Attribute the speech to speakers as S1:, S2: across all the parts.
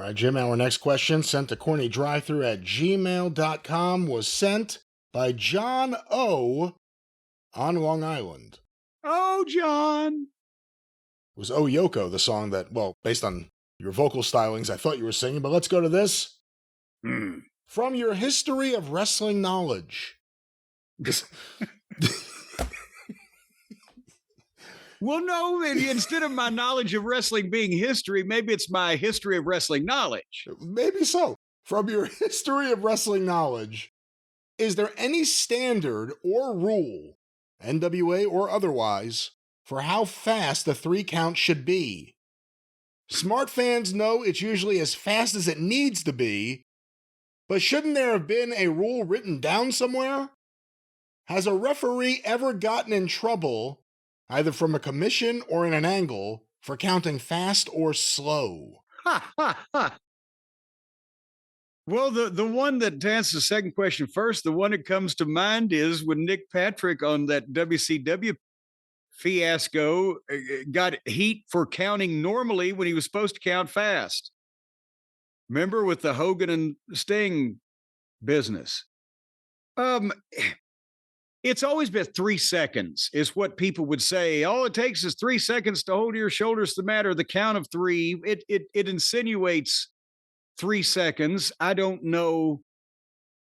S1: right, Jim, our next question sent to CornyDriveThru at gmail.com was sent by John O. on Long Island.
S2: Oh, John.
S1: It was Oh Yoko, the song that, well, based on your vocal stylings, I thought you were singing, but let's go to this. From your history of wrestling knowledge.
S2: Well, no, instead of my knowledge of wrestling being history, maybe it's my history of wrestling knowledge.
S1: Maybe so. From your history of wrestling knowledge, is there any standard or rule, NWA or otherwise, for how fast the 3 count should be? Smart fans know it's usually as fast as it needs to be, but shouldn't there have been a rule written down somewhere? Has a referee ever gotten in trouble, either from a commission or in an angle, for counting fast or slow?
S2: Ha, ha, ha. Well, the one that, to answer the second question first, the one that comes to mind is when Nick Patrick on that WCW fiasco got heat for counting normally when he was supposed to count fast. Remember with the Hogan and Sting business? It's always been 3 seconds is what people would say. All it takes is 3 seconds to hold your shoulders to the mat, or the count of 3. It insinuates 3 seconds. I don't know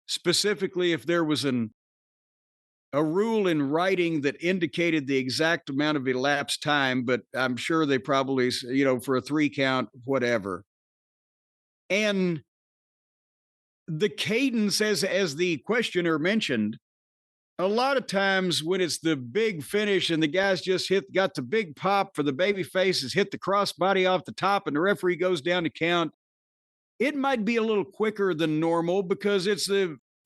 S2: specifically if there was a rule in writing that indicated the exact amount of elapsed time, but I'm sure they probably, for a 3 count, whatever. And the cadence, as the questioner mentioned, a lot of times when it's the big finish and the guys just got the big pop for the baby faces, hit the crossbody off the top, and the referee goes down to count, it might be a little quicker than normal because it's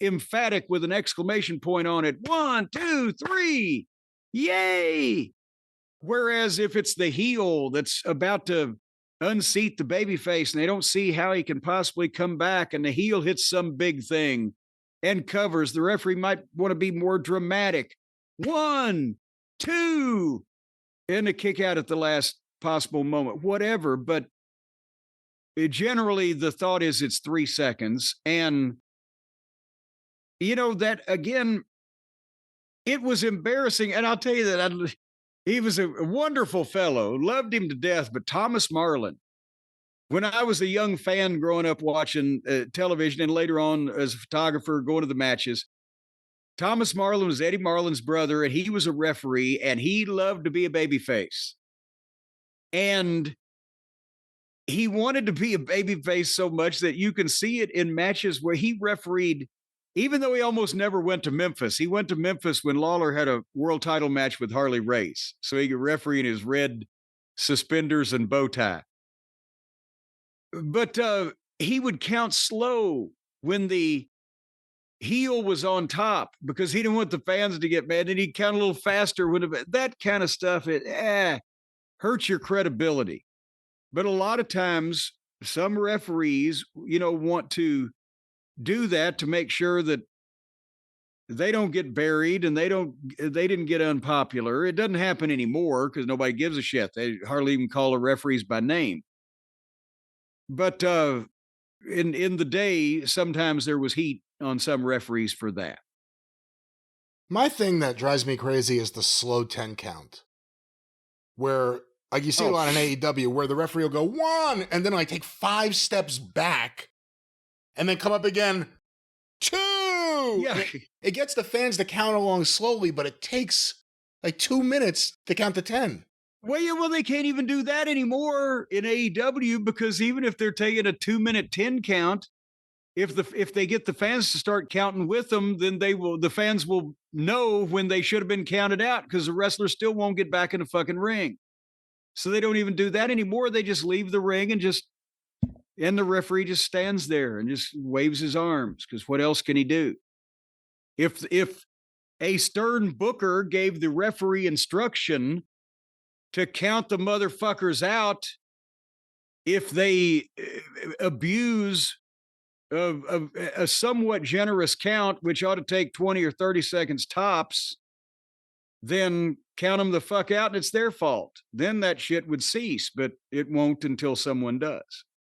S2: emphatic with an exclamation point on it. 1, 2, 3, yay! Whereas if it's the heel that's about to unseat the baby face and they don't see how he can possibly come back, and the heel hits some big thing and covers, the referee might want to be more dramatic. 1, 2, and a kick out at the last possible moment, whatever. But generally the thought is it's 3 seconds. And that again, it was embarrassing. And I'll tell you that he was a wonderful fellow, loved him to death. But Thomas Marlin, when I was a young fan growing up watching television and later on as a photographer going to the matches, Thomas Marlin was Eddie Marlin's brother, and he was a referee, and he loved to be a babyface. And he wanted to be a babyface so much that you can see it in matches where he refereed, even though he almost never went to Memphis. He went to Memphis when Lawler had a world title match with Harley Race, so he could referee in his red suspenders and bow tie. But he would count slow when the heel was on top because he didn't want the fans to get mad, and he'd count a little faster when that kind of stuff, it hurts your credibility. But a lot of times some referees, want to do that to make sure that they don't get buried and they didn't get unpopular. It doesn't happen anymore because nobody gives a shit. They hardly even call the referees by name. But in the day, sometimes there was heat on some referees for that.
S1: My thing that drives me crazy is the slow 10 count, where like you see a lot in AEW where the referee will go 1 and then take 5 steps back and then come up again 2.
S2: Yeah.
S1: It gets the fans to count along slowly, but it takes 2 minutes to count to 10.
S2: Well, they can't even do that anymore in AEW because even if they're taking a 2-minute 10 count, if they get the fans to start counting with them, then the fans will know when they should have been counted out because the wrestler still won't get back in the fucking ring. So they don't even do that anymore. They just leave the ring and the referee just stands there and just waves his arms because what else can he do? If a stern booker gave the referee instruction to count the motherfuckers out if they abuse a somewhat generous count, which ought to take 20 or 30 seconds tops, then count them the fuck out and it's their fault. Then that shit would cease, but it won't until someone does.